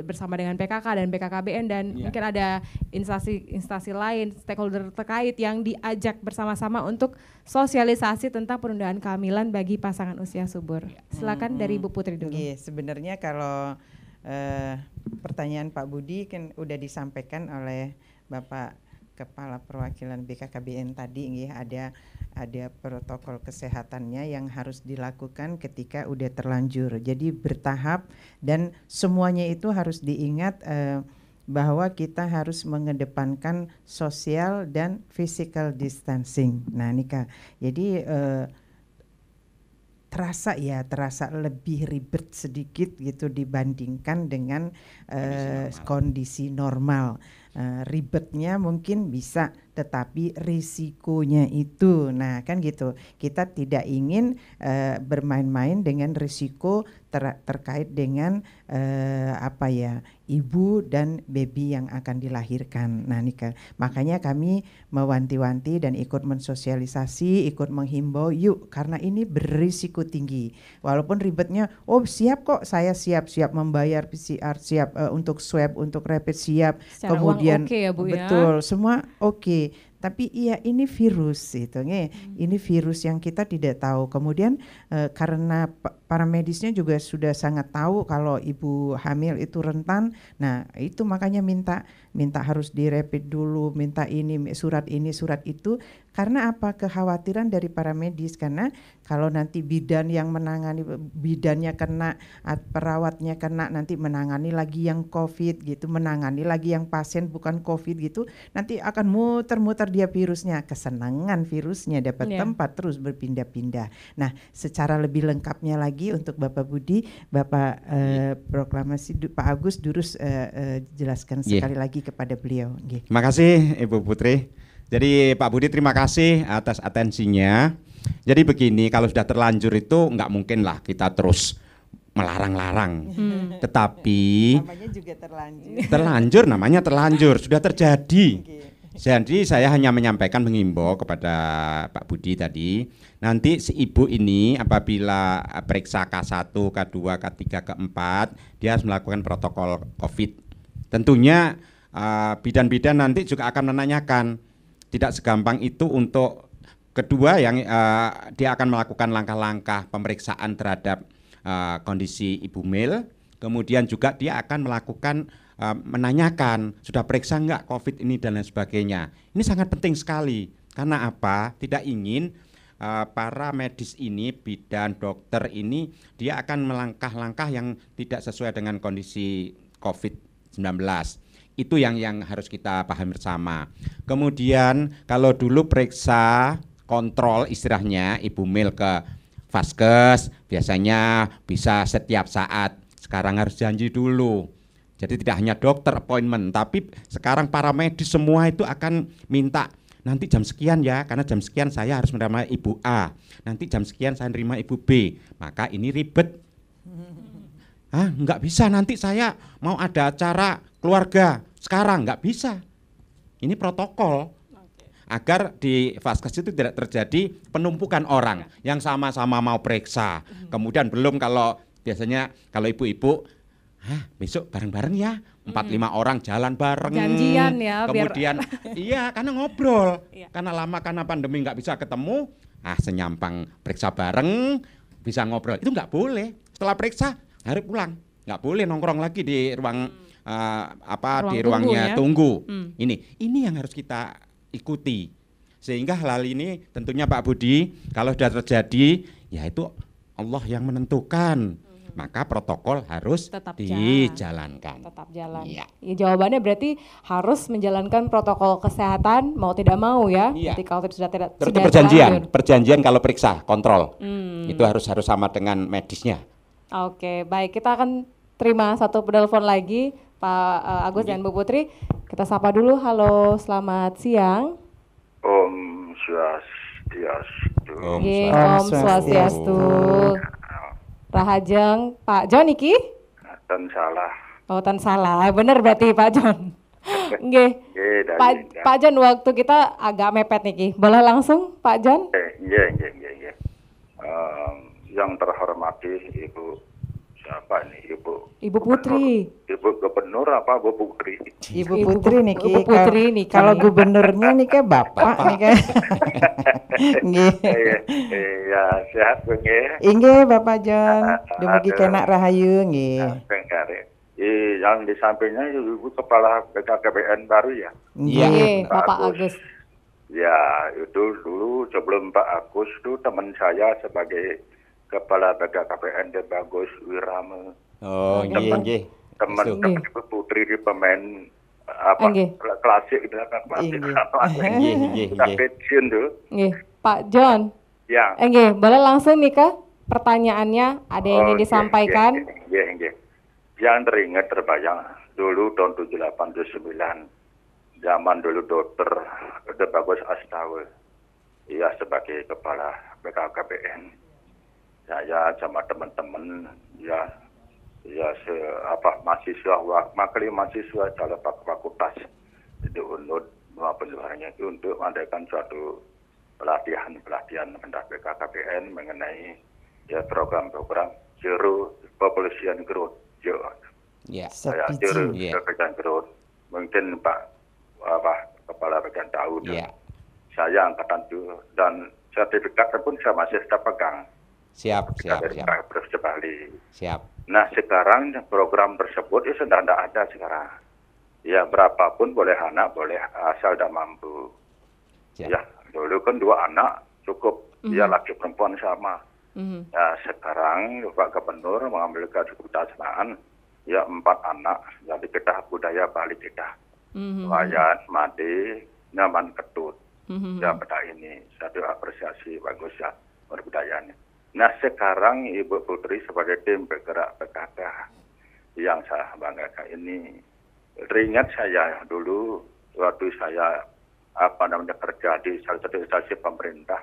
bersama dengan PKK dan BKKBN dan mungkin ada instansi lain, stakeholder terkait yang diajak bersama-sama untuk sosialisasi tentang penundaan kehamilan bagi pasangan usia subur. Silakan dari Bu Putri dulu. Sebenarnya kalau pertanyaan Pak Budi kan udah disampaikan oleh Bapak Kepala Perwakilan BKKBN tadi, ada protokol kesehatannya yang harus dilakukan ketika udah terlanjur. Jadi bertahap dan semuanya itu harus diingat bahwa kita harus mengedepankan sosial dan physical distancing. Nah, Nika, jadi terasa lebih ribet sedikit gitu dibandingkan dengan kondisi normal. Ribetnya mungkin bisa, tetapi risikonya itu, nah kan gitu. Kita tidak ingin bermain-main dengan risiko terkait dengan ibu dan baby yang akan dilahirkan. Nah Nika, makanya kami mewanti-wanti dan ikut mensosialisasi, ikut menghimbau, yuk karena ini berisiko tinggi. Walaupun ribetnya, siap kok, saya siap membayar PCR, siap untuk swab, untuk rapid siap. Secara kemudian uang ya Bu betul, ya? semua oke. Tapi iya ini virus itu, ini virus yang kita tidak tahu. Kemudian karena para medisnya juga sudah sangat tahu kalau ibu hamil itu rentan. Nah itu makanya minta harus dirapid dulu, minta ini surat itu. Karena apa? Kekhawatiran dari para medis, karena kalau nanti bidannya kena, perawatnya kena, nanti menangani lagi yang COVID gitu, menangani lagi yang pasien bukan COVID gitu, nanti akan muter-muter dia virusnya, kesenangan virusnya dapat tempat terus berpindah-pindah. Nah, secara lebih lengkapnya lagi untuk Bapak Budi, Bapak proklamasi Pak Agus Durus jelaskan sekali lagi kepada beliau. Terima kasih Ibu Putri. Jadi Pak Budi terima kasih atas atensinya. Jadi begini, kalau sudah terlanjur itu nggak mungkin lah kita terus melarang-larang. Tetapi Namanya juga terlanjur, sudah terjadi. Jadi saya hanya menyampaikan, mengimbau kepada Pak Budi tadi, nanti si ibu ini apabila periksa K1, K2, K3, K4, dia harus melakukan protokol COVID. Tentunya bidan-bidan nanti juga akan menanyakan, tidak segampang itu untuk kedua yang dia akan melakukan langkah-langkah pemeriksaan terhadap kondisi Ibu Mel, kemudian juga dia akan melakukan menanyakan sudah periksa enggak COVID ini dan lain sebagainya. Ini sangat penting sekali. Karena apa? Tidak ingin para medis ini, bidan, dokter ini dia akan melangkah-langkah yang tidak sesuai dengan kondisi COVID-19. Itu yang harus kita pahami bersama. Kemudian kalau dulu periksa kontrol istilahnya Ibu Mel ke Vaskes biasanya bisa setiap saat. Sekarang harus janji dulu. Jadi tidak hanya dokter appointment, tapi sekarang para medis semua itu akan minta nanti jam sekian ya, karena jam sekian saya harus menerima Ibu A. Nanti jam sekian saya menerima Ibu B. Maka ini ribet. Enggak bisa, nanti saya mau ada acara keluarga. Sekarang enggak bisa. Ini protokol. Agar di Vaskes itu tidak terjadi penumpukan orang yang sama-sama mau periksa. Kemudian belum kalau biasanya kalau ibu-ibu besok bareng-bareng ya, 4-5 orang jalan bareng. Janjian ya. Kemudian iya karena ngobrol. Karena lama karena pandemi nggak bisa ketemu, senyampang periksa bareng, bisa ngobrol. Itu nggak boleh. Setelah periksa harus pulang. Nggak boleh nongkrong lagi di ruang di ruangnya tunggu. Ini yang harus kita ikuti. Sehingga hal ini tentunya Pak Budi kalau sudah terjadi ya itu Allah yang menentukan. Maka protokol harus tetap dijalankan. Tetap jalan. Ya. Ya, jawabannya berarti harus menjalankan protokol kesehatan mau tidak mau ya. Iya. Ketika COVID sudah tidak Terus sudah perjanjian kalau periksa kontrol itu harus sama dengan medisnya. Oke, baik, kita akan terima satu penelpon lagi Pak Agus dan Bu Putri. Kita sapa dulu. Halo, selamat siang. Om Swastiastu. Om Swastiastu. Rahajeng Pak John iki? Dan salah. Oh, tan salah. Bener berarti Pak John. Nggih. Pak John, waktu kita agak mepet niki. Boleh langsung Pak John? Iya. Yang terhormati Ibu siapa ini? Ibu Putri. Ibu Gubernur apa Bu Putri? Ibu Putri niki. Ibu Putri niki. Kalau gubernurnya nih kan Bapak nih kan. Nggih. Iya, sehat nggih. Inggih Bapak John. Dumugi kena rahayu nggih. Yang di sampingnya Ibu Kepala BKKBN baru ya? Iya, Bapak Agus. Ya, itu dulu sebelum Pak Agus itu teman saya sebagai Kepala BKKBN dia Bagus Wirama. Oh, nggih. Teman Ibu Putri di pemain klasik itu kan klasik. Nggih. Pensiun tuh. Nggih, Pak John. Ya. Nggih, boleh langsung nih Kak? Pertanyaannya ada yang ingin disampaikan? Nggih. Yang teringat terbayang dulu tahun 78-79 zaman dulu dokter Bagus Astawa. Ia sebagai kepala BKKBN. Saya sama teman-teman mahasiswa calon fakultas itu untuk penyelenggaranya itu untuk mengadakan suatu pelatihan tentang BKKBN mengenai program-program zero population growth. Saya zero population growth. Mungkin Pak Kepala Bagian tahu. Saya angkatan itu dan sertifikatnya pun saya masih tetap pegang. Siap. Nah sekarang program tersebut itu sudah tidak ada sekarang. Ya berapapun boleh anak, boleh asal dan mampu. Ya dulu kan 2 anak cukup, ya laki perempuan sama. Ya sekarang Pak Gubernur mengambil keputusan ya 4 anak, jadi kita budaya Bali kita. Wayan, Made, Nyaman Ketut. Ya pada ini satu apresiasi bagus ya berbudayanya. Nah sekarang Ibu Putri sebagai tim bergerak PKK yang saya banggakan ini, teringat saya dulu waktu saya kerja di salah satu instansi pemerintah,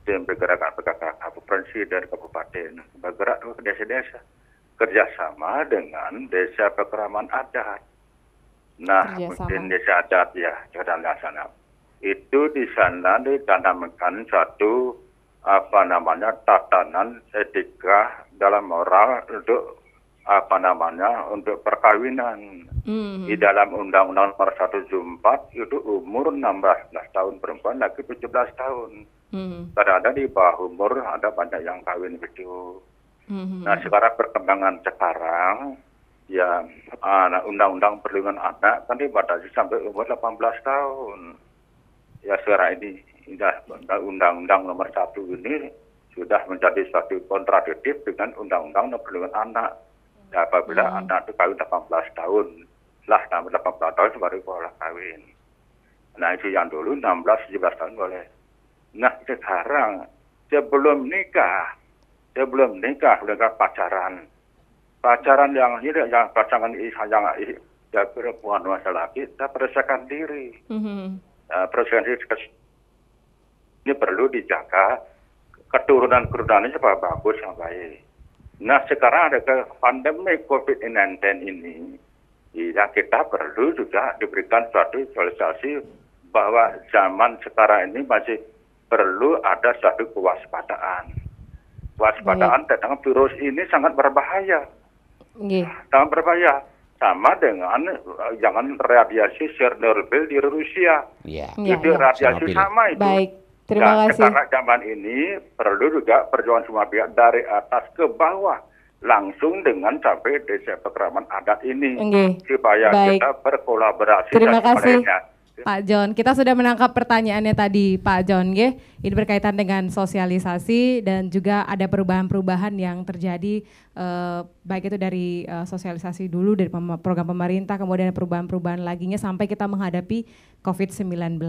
tim bergerak PKK provinsi dan kabupaten bergerak ke desa-desa. kerjasama dengan desa pekeraman adat. Nah, mungkin desa adat ya, jalan sana. Itu di sana ditanamkan satu tatanan etika dalam moral untuk untuk perkawinan. Di dalam Undang-Undang Nomor 174 itu umur 16 tahun perempuan, laki 17 tahun. Kadang-kadang di bawah umur ada banyak yang kawin gitu. Nah, sekarang perkembangan sekarang ya Undang-Undang Perlindungan Anak kan dibatasi sampai umur 18 tahun. Ya sekarang ini Undang-Undang Nomor 1 ini sudah menjadi suatu kontradiktif dengan Undang-Undang Perlindungan Anak. Ya, apabila anak itu kawin 18 tahun, lah sampai 18 tahun baru boleh kawin. Nah itu yang dulu 16-17 tahun boleh. Nah sekarang sebelum nikah pacaran yang pasangan yang perempuan masalah kita persiapan diri. Persiapan diri ini perlu dijaga keturunannya supaya bagus yang baik. Nah sekarang ada pandemi COVID-19 ini, ya kita perlu juga diberikan suatu sosialisasi bahwa zaman sekarang ini masih perlu ada suatu kewaspadaan. Waspadaan tentang virus ini sangat berbahaya. Sangat berbahaya. Sama dengan jangan radiasi Chernobyl di Rusia. Itu radiasi sama itu. Baik. Terima kasih. Karena zaman ini perlu juga perjuangan semua pihak dari atas ke bawah langsung dengan sampai desa pekeraman adat ini supaya kita berkolaborasi. Terima kasih Pak John. Kita sudah menangkap pertanyaannya tadi Pak John, ini berkaitan dengan sosialisasi dan juga ada perubahan-perubahan yang terjadi baik itu dari sosialisasi dulu dari program pemerintah, kemudian perubahan-perubahan laginya sampai kita menghadapi COVID-19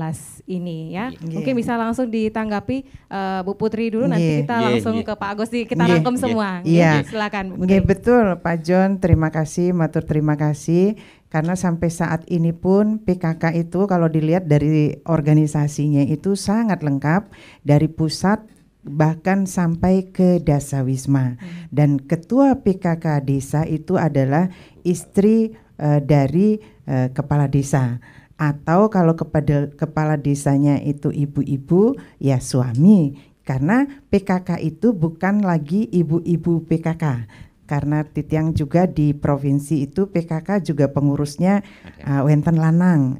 ini ya. Mungkin bisa langsung ditanggapi Bu Putri dulu, nanti kita langsung ke Pak Agus, kita rangkum semua. Silakan. Betul Pak John, terima kasih, matur terima kasih. Karena sampai saat ini pun PKK itu kalau dilihat dari organisasinya itu sangat lengkap, dari pusat bahkan sampai ke Dasawisma. Dan ketua PKK desa itu adalah istri dari kepala desa. Atau kalau kepala desanya itu ibu-ibu, ya suami. Karena PKK itu bukan lagi ibu-ibu PKK. Karena Titiang juga di provinsi itu PKK juga pengurusnya wenten lanang,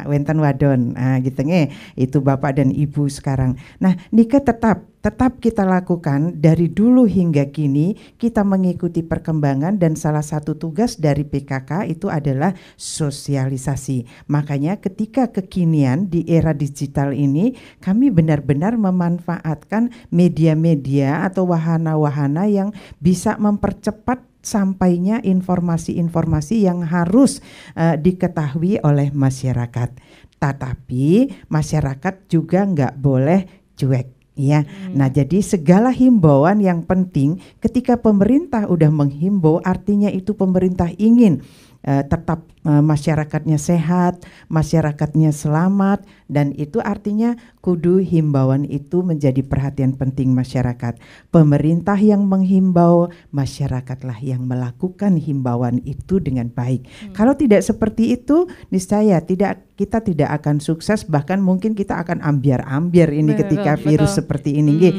wenten wadon, gitu itu bapak dan ibu sekarang. Nah, nikah tetap kita lakukan dari dulu hingga kini, kita mengikuti perkembangan dan salah satu tugas dari PKK itu adalah sosialisasi. Makanya ketika kekinian di era digital ini, kami benar-benar memanfaatkan media-media atau wahana-wahana yang bisa mempercepat sampainya informasi-informasi yang harus diketahui oleh masyarakat. Tetapi masyarakat juga nggak boleh cuek. Ya, nah jadi segala himbauan yang penting ketika pemerintah udah menghimbau, artinya itu pemerintah ingin tetap masyarakatnya sehat, masyarakatnya selamat, dan itu artinya kudu himbauan itu menjadi perhatian penting masyarakat. Pemerintah yang menghimbau, masyarakatlah yang melakukan himbauan itu dengan baik. Kalau tidak seperti itu, niscaya kita tidak akan sukses, bahkan mungkin kita akan ambiar-ambiar ini ketika virus seperti ini.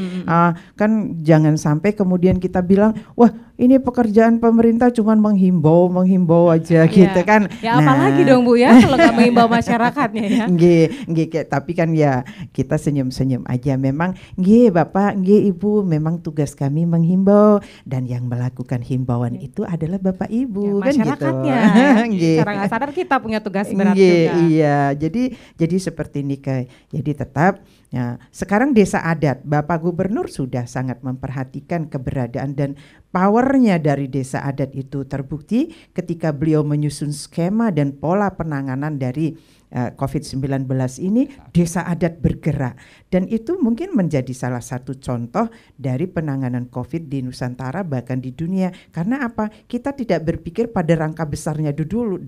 Kan jangan sampai kemudian kita bilang, wah ini pekerjaan pemerintah cuma menghimbau aja gitu kan. Ya apalagi dong Bu ya kalau nggak mengimbau masyarakatnya ya. Tapi kan ya kita senyum-senyum aja. Memang Bapak, Ibu, memang tugas kami menghimbau dan yang melakukan himbauan itu adalah Bapak Ibu, ya, masyarakatnya. Kan gitu. Secara nggak sadar kita punya tugas berat juga. Iya, jadi seperti ini jadi tetap. Ya, sekarang desa adat, Bapak Gubernur sudah sangat memperhatikan keberadaan dan powernya dari desa adat itu terbukti ketika beliau menyusun skema dan pola penanganan dari COVID-19 ini. Desa adat bergerak dan itu mungkin menjadi salah satu contoh dari penanganan COVID di Nusantara bahkan di dunia. Karena apa? Kita tidak berpikir pada rangka besarnya dulu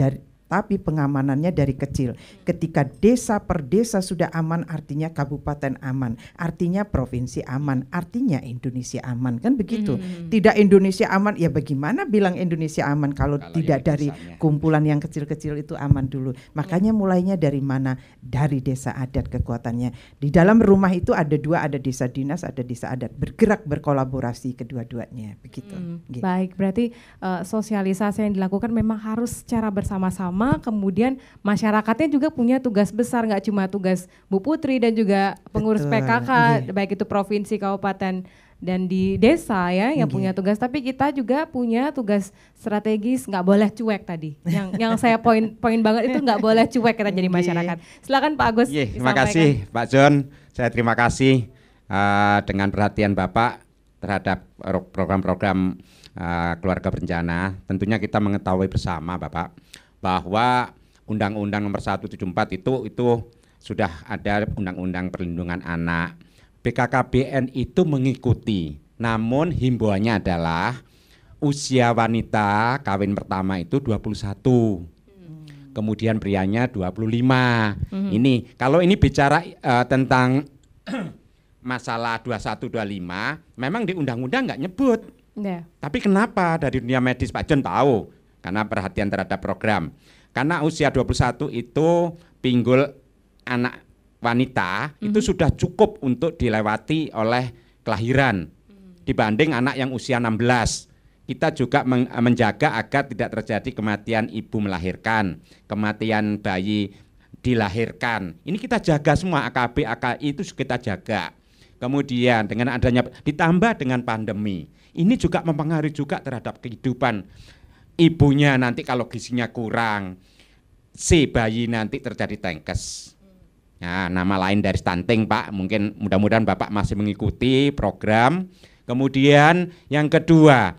tapi pengamanannya dari kecil. Ketika desa per desa sudah aman, artinya kabupaten aman, artinya provinsi aman, artinya Indonesia aman, kan begitu. Tidak Indonesia aman, ya bagaimana bilang Indonesia aman kalau tidak dari kumpulan yang kecil-kecil itu aman dulu. Makanya mulainya dari mana? Dari desa adat kekuatannya. Di dalam rumah itu ada dua, ada desa dinas, ada desa adat, bergerak berkolaborasi kedua-duanya, begitu. Gitu. Baik, berarti sosialisasi yang dilakukan memang harus secara bersama-sama. Kemudian masyarakatnya juga punya tugas besar, nggak cuma tugas Bu Putri dan juga pengurus PKK, baik itu provinsi, kabupaten, dan di desa ya yang punya tugas, tapi kita juga punya tugas strategis, nggak boleh cuek tadi. Yang saya poin banget itu nggak boleh cuek kita jadi masyarakat. Silakan Pak Agus. Terima kasih Pak John. Saya terima kasih dengan perhatian Bapak terhadap program-program keluarga berencana. Tentunya kita mengetahui bersama Bapak bahwa Undang-Undang Nomor 174 itu sudah ada Undang-Undang Perlindungan Anak. BKKBN itu mengikuti, namun himbauannya adalah usia wanita kawin pertama itu 21. Kemudian prianya 25. Ini kalau ini bicara tentang masalah 21-25, memang di undang-undang nggak nyebut. Tapi kenapa dari dunia medis Pak John tahu? Karena perhatian terhadap program. Karena usia 21 itu pinggul anak wanita itu sudah cukup untuk dilewati oleh kelahiran dibanding anak yang usia 16. Kita juga menjaga agar tidak terjadi kematian ibu melahirkan, kematian bayi dilahirkan. Ini kita jaga semua, AKB, AKI itu kita jaga. Kemudian dengan adanya ditambah dengan pandemi, ini juga mempengaruhi juga terhadap kehidupan ibunya. Nanti kalau gizinya kurang, si bayi nanti terjadi tengkes. Nah, nama lain dari stunting Pak, mungkin mudah-mudahan Bapak masih mengikuti program. Kemudian yang kedua,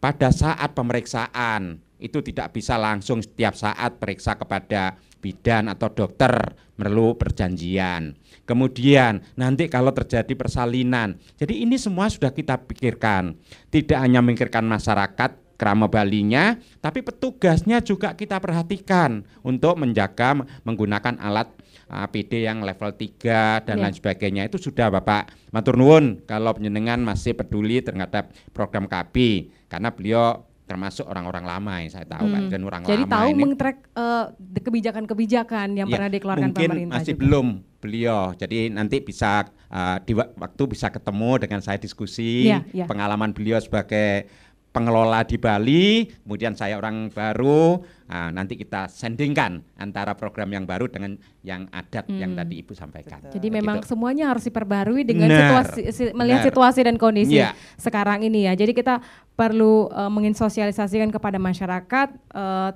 pada saat pemeriksaan itu tidak bisa langsung setiap saat periksa kepada bidan atau dokter, perlu perjanjian. Kemudian nanti kalau terjadi persalinan, jadi ini semua sudah kita pikirkan. Tidak hanya memikirkan masyarakat krama balinya, tapi petugasnya juga kita perhatikan untuk menjaga menggunakan alat APD yang level 3 dan lain sebagainya. Itu sudah Bapak matur nuwun kalau penjenengan masih peduli terhadap program KB, karena beliau termasuk orang-orang lama yang saya tahu Pak, dan orang jadi lama tahu ini meng-track kebijakan-kebijakan yang pernah dikeluarkan mungkin pemerintah masih juga. belum beliau, jadi nanti bisa di waktu bisa ketemu dengan saya diskusi pengalaman beliau sebagai pengelola di Bali, kemudian saya orang baru, nanti kita sandingkan antara program yang baru dengan yang adat yang tadi Ibu sampaikan. Jadi memang semuanya harus diperbarui dengan melihat situasi dan kondisi sekarang ini ya. Jadi kita perlu menginsosialisasikan kepada masyarakat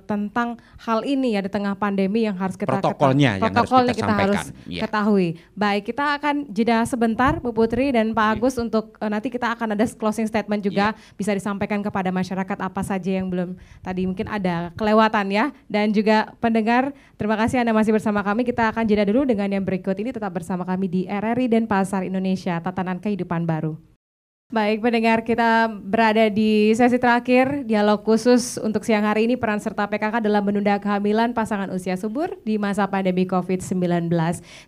tentang hal ini ya di tengah pandemi yang harus kita protokolnya kita harus ketahui. Baik, kita akan jeda sebentar Bu Putri dan Pak Agus untuk nanti kita akan ada closing statement juga bisa disampaikan kepada masyarakat apa saja yang belum tadi mungkin ada kelewatan ya, dan juga pendengar terima kasih Anda masih bersama kami. Kita akan jeda dulu dengan yang berikut ini, tetap bersama kami di RRI Denpasar Indonesia, Tatanan Kehidupan Baru. Baik pendengar, kita berada di sesi terakhir dialog khusus untuk siang hari ini, peran serta PKK dalam menunda kehamilan pasangan usia subur di masa pandemi COVID-19.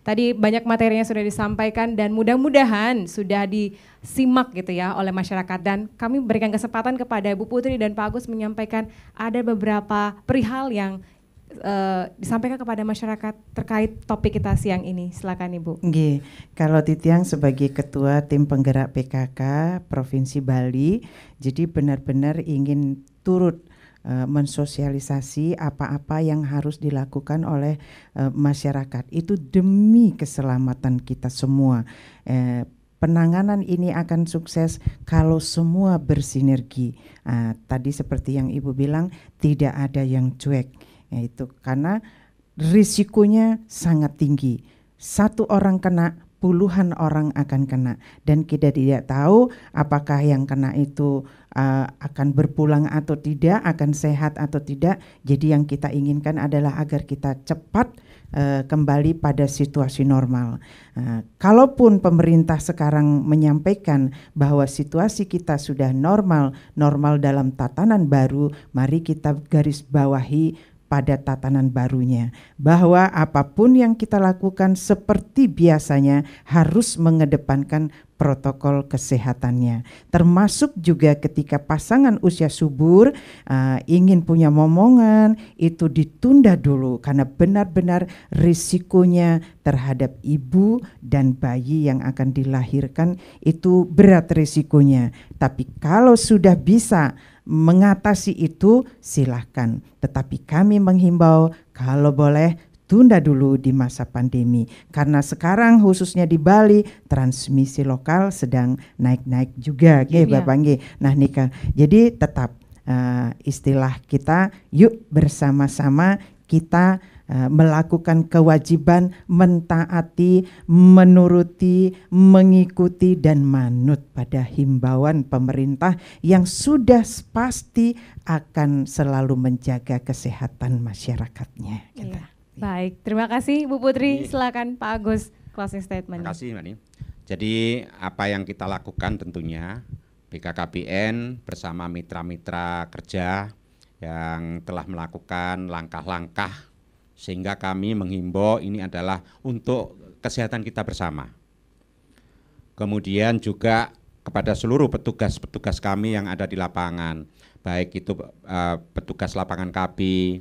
Tadi banyak materi yang sudah disampaikan dan mudah-mudahan sudah disimak gitu ya oleh masyarakat, dan kami berikan kesempatan kepada Bu Putri dan Pak Agus menyampaikan ada beberapa perihal yang disampaikan kepada masyarakat terkait topik kita siang ini. Silakan Ibu. Nggih, kalau Titiang sebagai ketua tim penggerak PKK Provinsi Bali, jadi benar-benar ingin turut mensosialisasi apa-apa yang harus dilakukan oleh masyarakat itu demi keselamatan kita semua. Penanganan ini akan sukses kalau semua bersinergi. Tadi seperti yang Ibu bilang, tidak ada yang cuek. Itu karena risikonya sangat tinggi. Satu orang kena, puluhan orang akan kena, dan kita tidak tahu apakah yang kena itu akan berpulang atau tidak, akan sehat atau tidak. Jadi yang kita inginkan adalah agar kita cepat kembali pada situasi normal. Kalaupun pemerintah sekarang menyampaikan bahwa situasi kita sudah normal dalam tatanan baru, mari kita garis bawahi pada tatanan barunya, bahwa apapun yang kita lakukan seperti biasanya harus mengedepankan protokol kesehatannya, termasuk juga ketika pasangan usia subur ingin punya momongan, itu ditunda dulu karena benar-benar risikonya terhadap ibu dan bayi yang akan dilahirkan itu berat risikonya. Tapi kalau sudah bisa mengatasi itu silahkan, tetapi kami menghimbau kalau boleh tunda dulu di masa pandemi, karena sekarang khususnya di Bali transmisi lokal sedang naik-naik juga, Bapak nggih. Nah Nika, jadi tetap istilah kita, yuk bersama-sama kita melakukan kewajiban mentaati, menuruti, mengikuti dan manut pada himbauan pemerintah yang sudah pasti akan selalu menjaga kesehatan masyarakatnya. Iya. Baik, terima kasih Bu Putri. Silakan Pak Agus closing statement. Terima kasih Mbak Ni. Jadi apa yang kita lakukan tentunya BKKBN bersama mitra-mitra kerja yang telah melakukan langkah-langkah sehingga kami menghimbau ini adalah untuk kesehatan kita bersama. Kemudian juga kepada seluruh petugas-petugas kami yang ada di lapangan, baik itu petugas lapangan KB,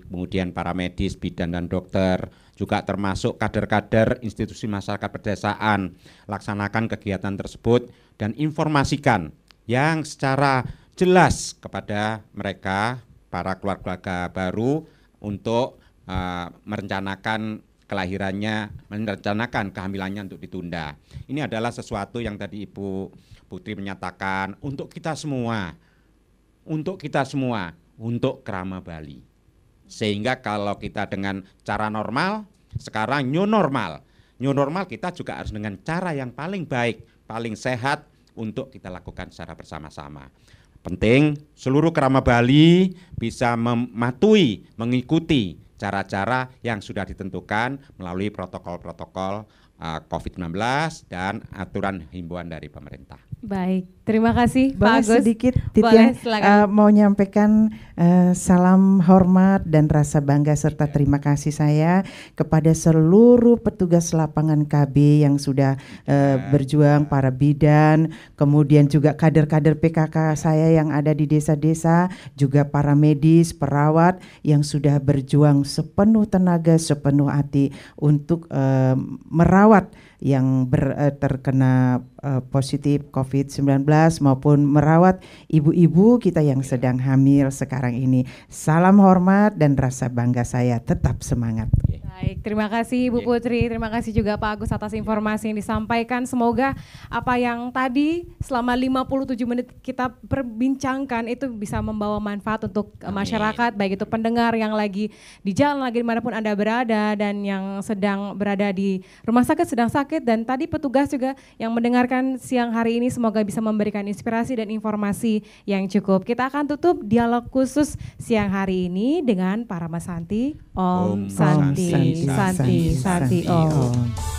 kemudian para medis, bidan dan dokter, juga termasuk kader-kader institusi masyarakat pedesaan, laksanakan kegiatan tersebut dan informasikan yang secara jelas kepada mereka, para keluarga baru untuk merencanakan kelahirannya, merencanakan kehamilannya untuk ditunda. Ini adalah sesuatu yang tadi Ibu Putri menyatakan untuk kita semua, untuk Krama Bali. Sehingga kalau kita dengan cara normal, sekarang new normal kita juga harus dengan cara yang paling baik, paling sehat untuk kita lakukan secara bersama-sama. Penting seluruh Krama Bali bisa mematuhi, mengikuti cara-cara yang sudah ditentukan melalui protokol-protokol COVID-19 dan aturan himbauan dari pemerintah. Baik, terima kasih Pak Agus. Sedikit Titian mau nyampaikan salam hormat dan rasa bangga serta terima kasih saya kepada seluruh petugas lapangan KB yang sudah berjuang, para bidan, kemudian juga kader-kader PKK saya yang ada di desa-desa, juga para medis, perawat yang sudah berjuang sepenuh tenaga, sepenuh hati untuk merawat yang terkena positif COVID-19 maupun merawat ibu-ibu kita yang sedang hamil sekarang ini. Salam hormat dan rasa bangga saya, tetap semangat. Baik, terima kasih Bu Putri, terima kasih juga Pak Agus atas informasi yang disampaikan. Semoga apa yang tadi selama 57 menit kita perbincangkan itu bisa membawa manfaat untuk masyarakat, baik itu pendengar yang lagi di jalan, lagi dimanapun Anda berada, dan yang sedang berada di rumah sakit, sedang sakit, dan tadi petugas juga yang mendengarkan siang hari ini, semoga bisa memberikan inspirasi dan informasi yang cukup. Kita akan tutup dialog khusus siang hari ini dengan Paramasanti Om Santi. Santi, Om.